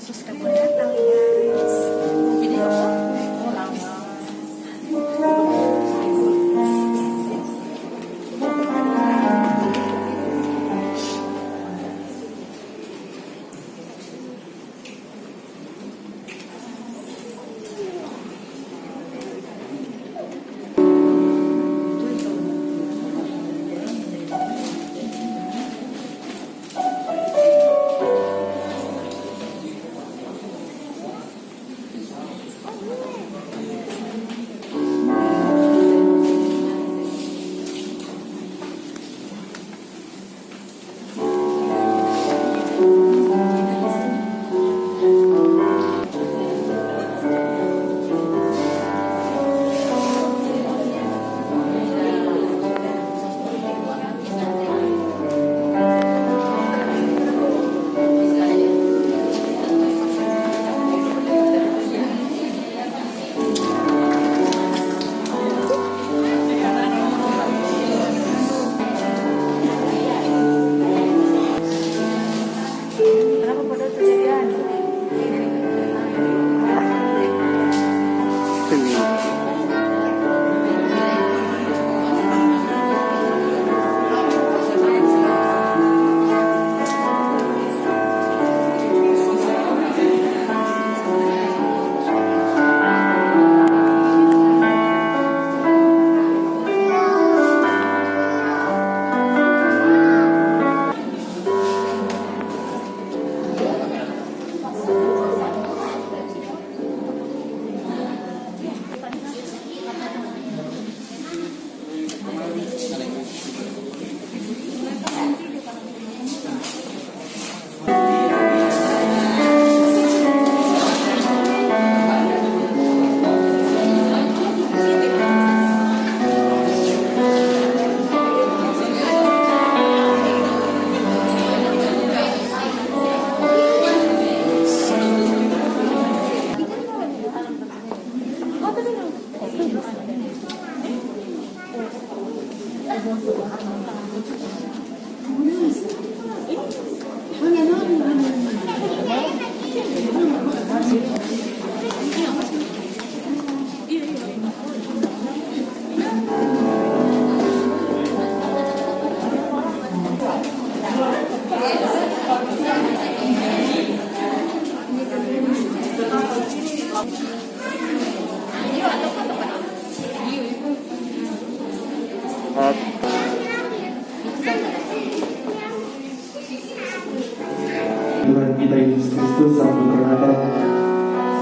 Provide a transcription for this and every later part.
Subscribe Natal guys. Video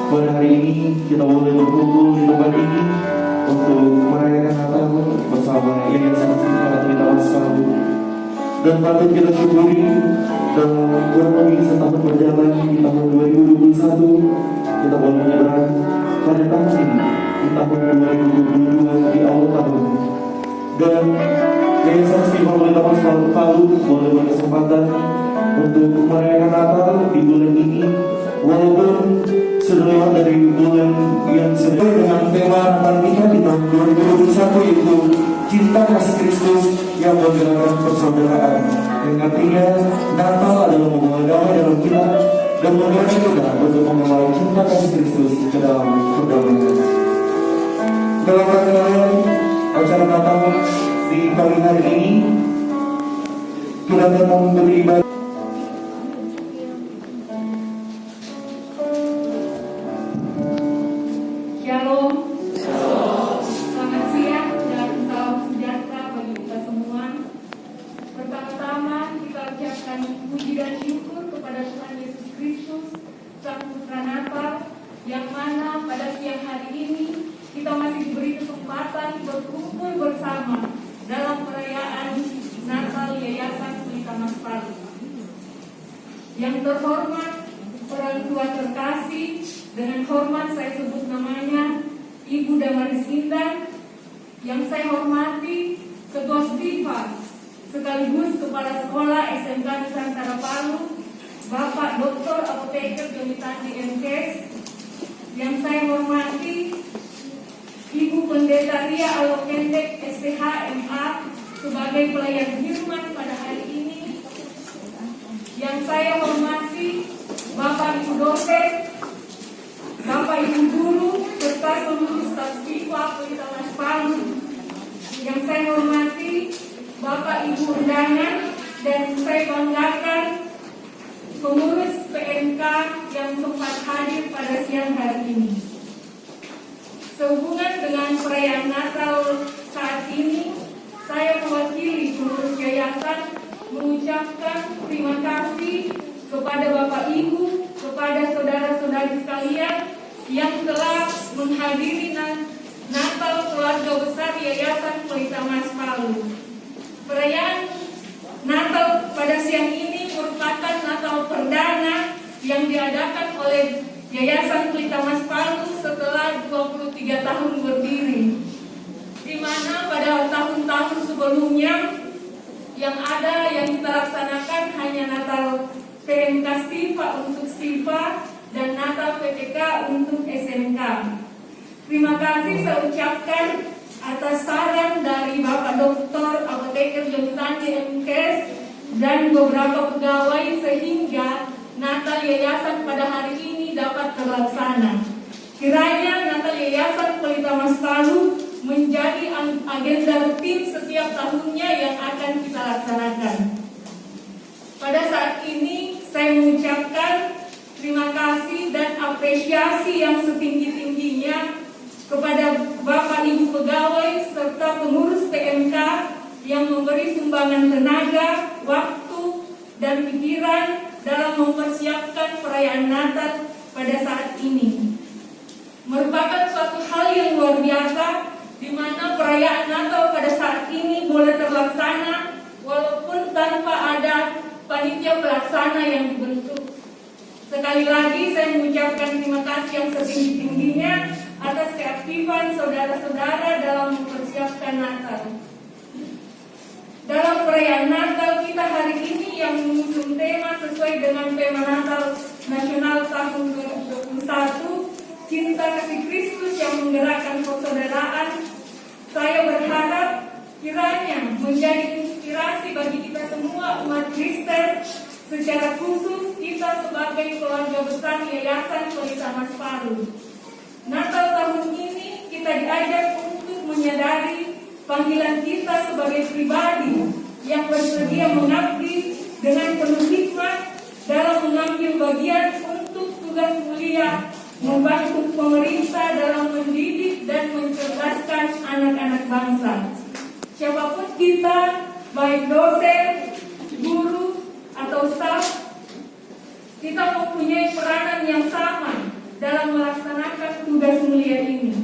pada hari ini kita boleh berkumpul di tempat ini untuk merayakan Natal bersama Yayasan Sifat Pelitamas Palu. Dan patut kita syukuri dan kurang setahun berjalan di tahun 2021 kita boleh menyeberang pada tahun ini di tahun 2022 di awal tahun. Dan Yayasan Sifat Pelitamas Palu boleh berkesempatan untuk merayakan Natal di bulan ini, walaupun sudah lewat dari bulan yang sesuai dengan tema Natal kita di tahun 2021, yaitu cinta kasih Kristus yang menggerakkan persaudaraan. Yang artinya Natal adalah membawa damai dalam kita dan menggerakkan kita untuk membawa cinta kasih Kristus ke dalam perdamaian. Dalam rangkaian acara Natal di pagi hari ini, kita akan beribadah. Shalom. Selamat siang dan salam sejahtera bagi kita semua. Pertama-tama kita ucapkan puji dan syukur kepada Tuhan Yesus Kristus, Sang Putra Natal, yang mana pada siang hari ini kita masih diberi kesempatan berkumpul bersama dalam perayaan Natal Yayasan Pelitamas Palu. Yang terhormat orang tua terkasih, dengan hormat saya sebut namanya Ibu Damaris Indah. Yang saya hormati Ketua STIFA sekaligus Kepala Sekolah SMK Nusantara Palu, Bapak Dr. Apoteker Joni Tandi MKes. Yang saya hormati Ibu Pendeta Ria Alokendek SPH MA sebagai pelayan firman pada hari ini. Yang saya hormati Bapak Ibu dosen, Bapak Ibu guru, serta seluruh staf STIFA Pelitamas Palu. Yang saya hormati Bapak Ibu undangan, dan saya banggakan pengurus PMK yang sempat hadir pada siang hari ini. Sehubungan dengan perayaan Natal saat ini, saya mewakili pengurus yayasan mengucapkan terima kasih kepada Bapak Ibu, kepada saudara-saudari sekalian yang telah menghadiri Natal keluarga besar Yayasan Pelitamas Palu. Perayaan Natal pada siang ini merupakan Natal perdana yang diadakan oleh Yayasan Pelitamas Palu setelah 23 tahun berdiri, di mana pada tahun-tahun sebelumnya yang kita laksanakan hanya Natal PMK STIFA untuk STIFA dan Natal PTK untuk SMK. Terima kasih saya ucapkan atas saran dari Bapak Dr. Apoteker Joni Tandi MKes dan beberapa pegawai sehingga Natal Yayasan pada hari ini dapat terlaksana. Kiranya Natal Yayasan Pelitamas Palu menjadi agenda rutin setiap tahunnya yang akan kita laksanakan. Pada saat ini saya mengucapkan terima kasih dan apresiasi yang setinggi-tingginya kepada Bapak Ibu pegawai serta pengurus PMK yang memberi sumbangan tenaga, waktu, dan pikiran dalam mempersiapkan perayaan Natal pada saat ini. Merupakan suatu hal yang luar biasa di mana perayaan Natal pada saat ini boleh terlaksana walaupun tanpa ada panitia pelaksana yang dibentuk. Sekali lagi saya mengucapkan terima kasih yang setinggi-tingginya atas keaktifan saudara-saudara dalam mempersiapkan Natal. Dalam perayaan Natal kita hari ini yang mengusung tema sesuai dengan tema Natal Nasional tahun 2021, Cinta Kasih Kristus yang menggerakkan persaudaraan. Saya berharap kiranya menjadi inspirasi bagi kita semua umat Kristen, secara khusus kita sebagai keluarga besar Yayasan Pelitamas Palu. Natal tahun ini kita diajak untuk menyadari panggilan kita sebagai pribadi yang bersedia mengabdi dengan penuh hikmat dalam mengambil bagian untuk tugas mulia membantu pemerintah dalam mendidik dan mencerdaskan anak-anak bangsa. Siapapun kita, baik dosen, guru, atau staf, kita mempunyai peranan yang sama dalam melaksanakan tugas mulia ini.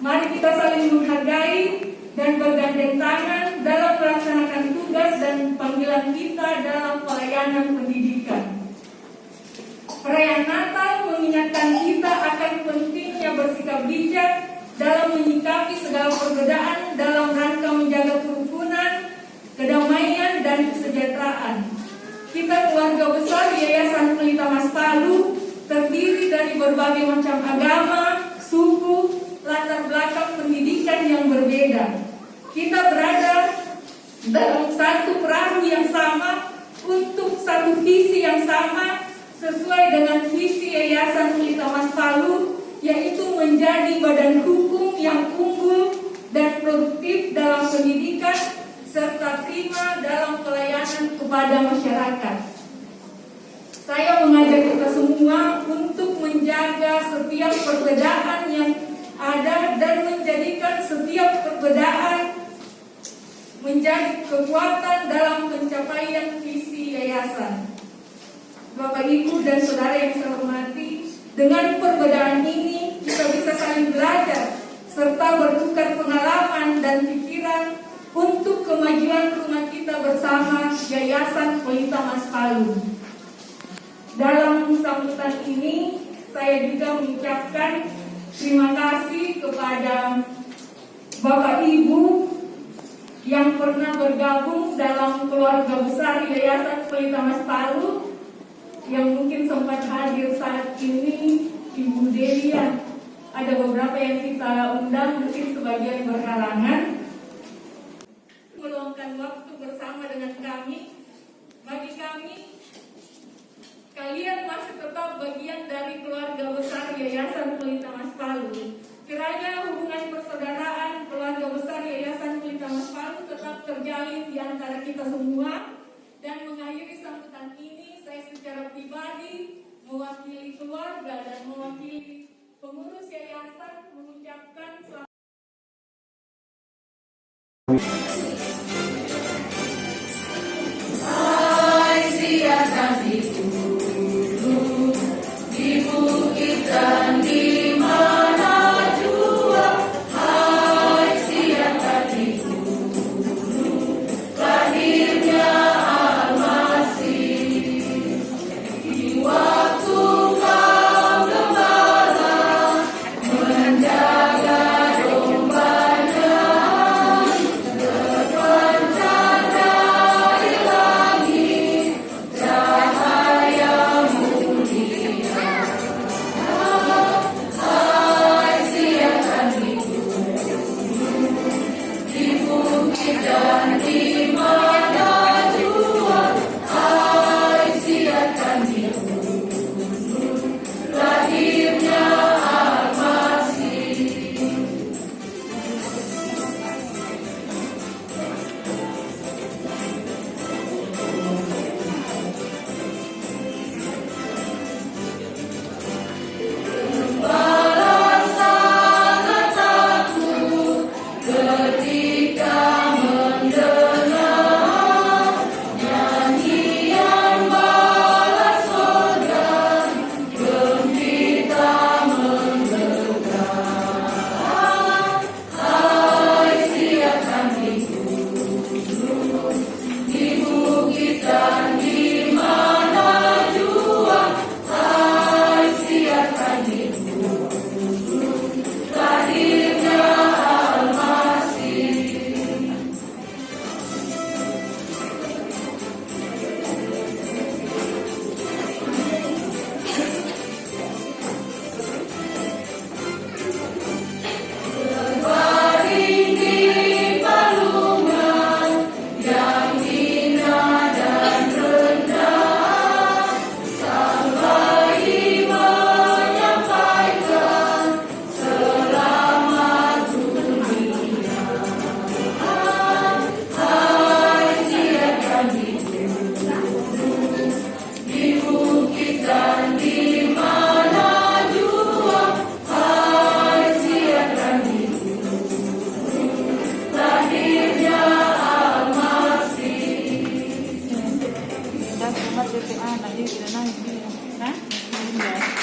Mari kita saling menghargai dan bergandeng tangan dalam melaksanakan tugas dan panggilan kita dalam pelayanan pendidikan. Perayaan Natal mengingatkan kita akan pentingnya bersikap bijak dalam menyikapi segala perbedaan dalam rangka menjaga kerukunan, kedamaian, dan kesejahteraan. Kita keluarga besar Yayasan Pelita Mas Palu terdiri dari berbagai macam agama, suku, latar belakang pendidikan yang berbeda. Kita berada dalam satu perahu yang sama untuk satu visi yang sama sesuai dengan visi Yayasan Pelita Mas Palu, yaitu menjadi badan hukum yang unggul dan produktif dalam pendidikan serta prima dalam pelayanan kepada masyarakat. Saya mengajak kita semua untuk menjaga setiap perbedaan yang ada dan menjadikan setiap perbedaan menjadi kekuatan dalam pencapaian visi yayasan. Bapak, Ibu, dan Saudara yang saya hormati, dengan perbedaan ini kita bisa saling belajar serta bertukar pengalaman dan pikiran untuk kemajuan rumah kita bersama Yayasan Pelita Mas Palu. Dalam sambutan ini, saya juga mengucapkan terima kasih kepada Bapak Ibu yang pernah bergabung dalam keluarga besar Yayasan Pelita Mas Palu, yang mungkin sempat hadir saat ini. Ibu Delia, ada beberapa yang kita undang, mungkin sebagian berhalangan, meluangkan waktu bersama dengan kami. Bagi kami, kalian masih tetap bagian dari keluarga besar Yayasan Pelita Mas Palu. Kiranya hubungan persaudaraan keluarga besar Yayasan Pelita Mas Palu tetap terjalin di antara kita semua. Dan mengakhiri sambutan ini, saya secara pribadi mewakili keluarga dan mewakili pengurus yayasan mengucapkan selamat. Hai siasan itu di bukit dan di mana jua. Hai siasan itu lahirnya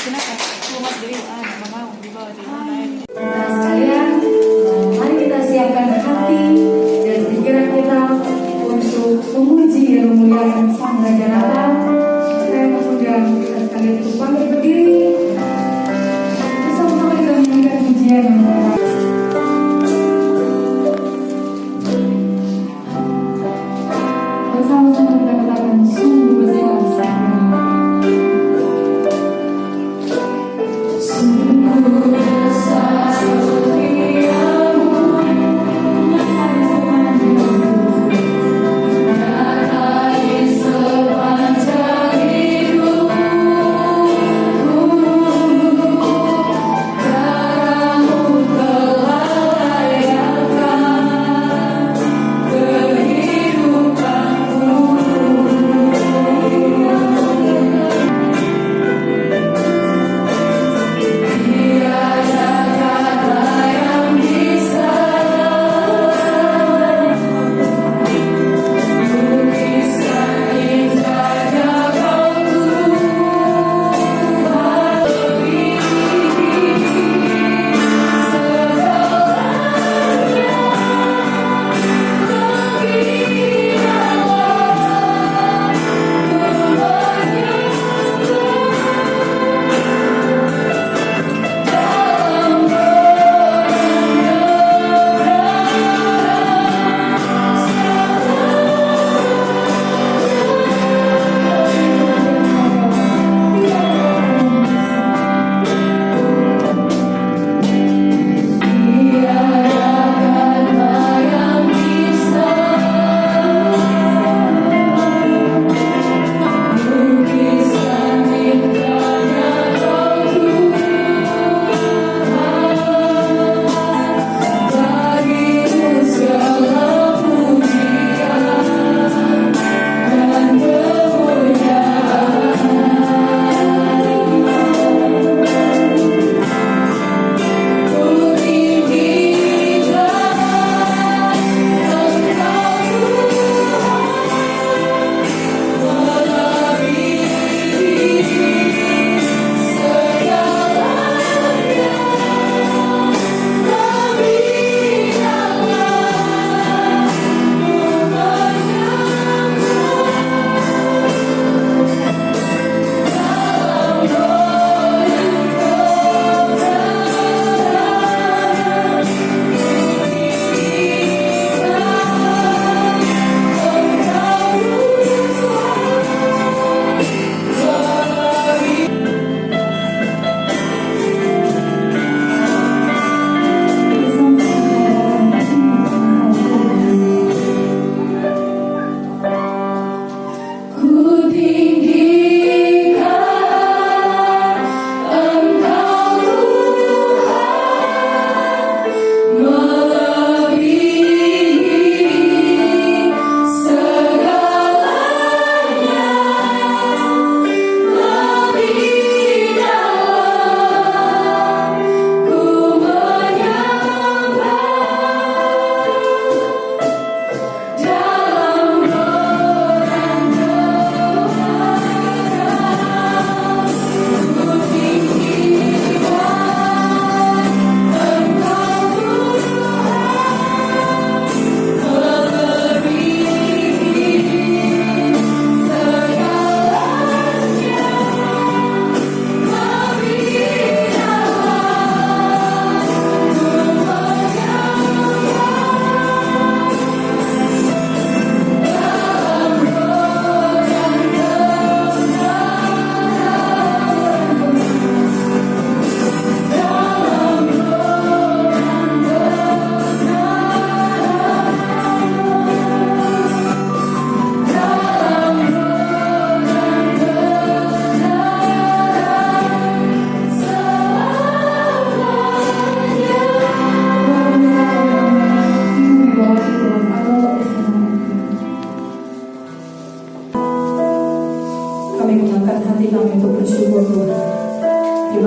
Kenapa? Rumah dari mama di bawah di mana?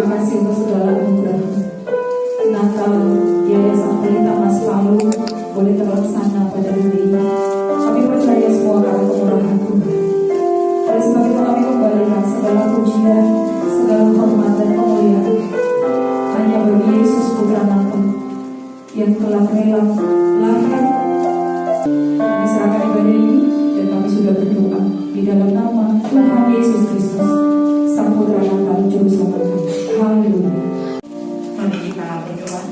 terima kasih untuk segala anugerah Natal Yayasan Pelita Mas Palu boleh terlaksana pada hari ini. Kami percaya semua karena kemurahan Tuhan. Oleh sebab itu kami kembalikan segala pujian, segala hormat dan kemuliaan hanya bagi Yesus Putra Natal yang telah rela lahir. Kami serahkan ibadah ini dan kami sudah berdoa di dalam nama Tuhan Yesus Kristus, Sang Putra Natal Juru Selamat kami. Haleluya. Mari kita berdoa.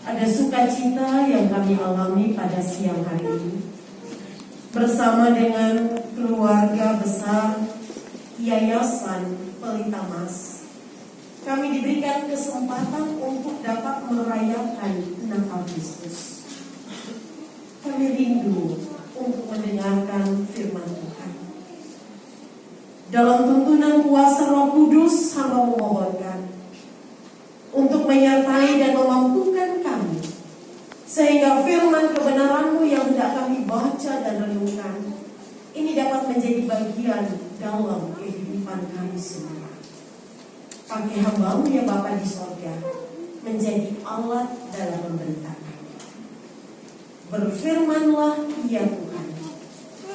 Ada sukacita yang kami alami pada siang hari ini bersama dengan keluarga besar Yayasan Pelita Mas. Kami diberikan kesempatan untuk dapat merayakan Natal Kristus. Kami rindu untuk mendengarkan firman Tuhan. Dalam tuntunan kuasa Roh Kudus, hamba memohonkan untuk menyertai dan memampukan kami, sehingga firman kebenaran-Mu yang hendak kami baca dan renungkan ini dapat menjadi bagian dalam kehidupan kami semua. Pakai hamba-Mu ya Bapa di sorga, menjadi alat dalam memberitakan. Berfirmanlah ya Tuhan,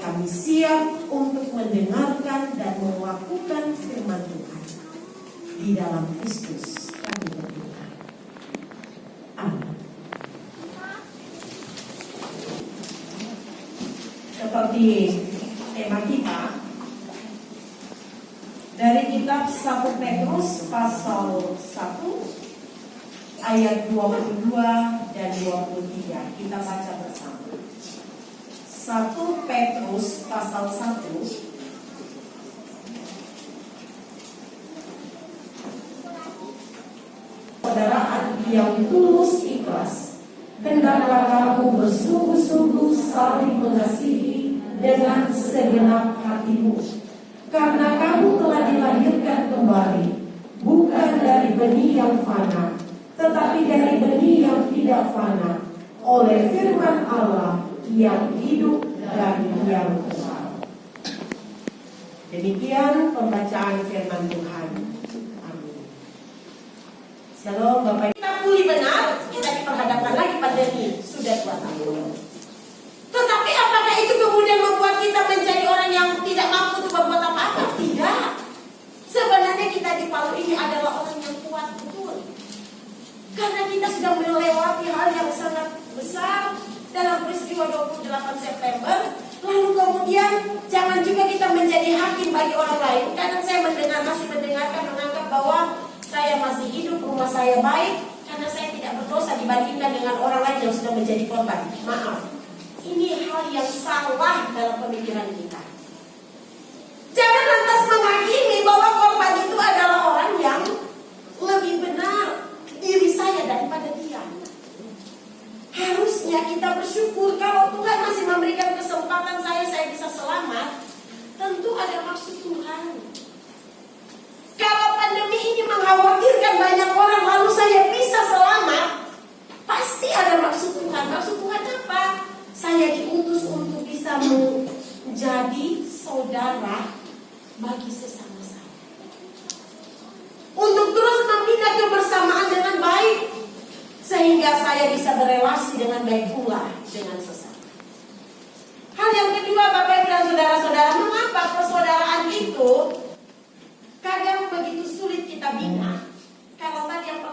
kami siap untuk mendengarkan dan melakukan firman Tuhan. Di dalam Kristus kami berdoa. Amin. Seperti tema kita dari kitab 1 Petrus pasal 1 ayat 22 dan 23 kita baca bersama. 1 Petrus pasal 1 Saudaraan yang tulus ikhlas, hendaklah kamu bersungguh-sungguh saling mengasihi dengan segenap hatimu, karena kamu telah dilahirkan kembali, bukan dari benih yang fana, tetapi dari benih yang tidak fana, oleh firman Allah yang hidup dan yang kekal. Demikian pembacaan firman Tuhan. Shalom Bapak. Kita pulih benar, kita diperhadapkan lagi pandemi sudah 2 tahun. Tetapi apakah itu kemudian membuat kita menjadi orang yang tidak mampu untuk berbuat apa-apa? Tidak. Sebenarnya kita di Palu ini adalah orang yang kuat betul. Karena kita sudah melewati hal yang sangat besar dalam peristiwa 28 September. Lalu kemudian jangan juga kita menjadi hakim bagi orang lain. Kadang saya masih menganggap bahwa saya masih hidup, rumah saya baik, karena saya tidak berdosa dibandingkan dengan orang lain yang sudah menjadi korban. Maaf, ini hal yang salah dalam pemikiran kita. Jangan lantas menghakimi bahwa korban itu adalah orang yang lebih benar diri saya daripada dia. Harusnya kita bersyukur kalau Tuhan masih memberikan kesempatan saya bisa selamat. Tentu ada maksud Tuhan. Kalau pandemi ini mengkhawatirkan banyak orang lalu saya bisa selamat, pasti ada maksud Tuhan. Maksud Tuhan apa? Saya diutus untuk bisa menjadi saudara bagi sesama saya, untuk terus membina kebersamaan dengan baik, sehingga saya bisa berelasi dengan baik pula dengan sesama. Hal yang kedua, Bapak Ibu dan saudara-saudara, mengapa persaudaraan itu kadang begitu sulit kita bina? Kalau tadi yang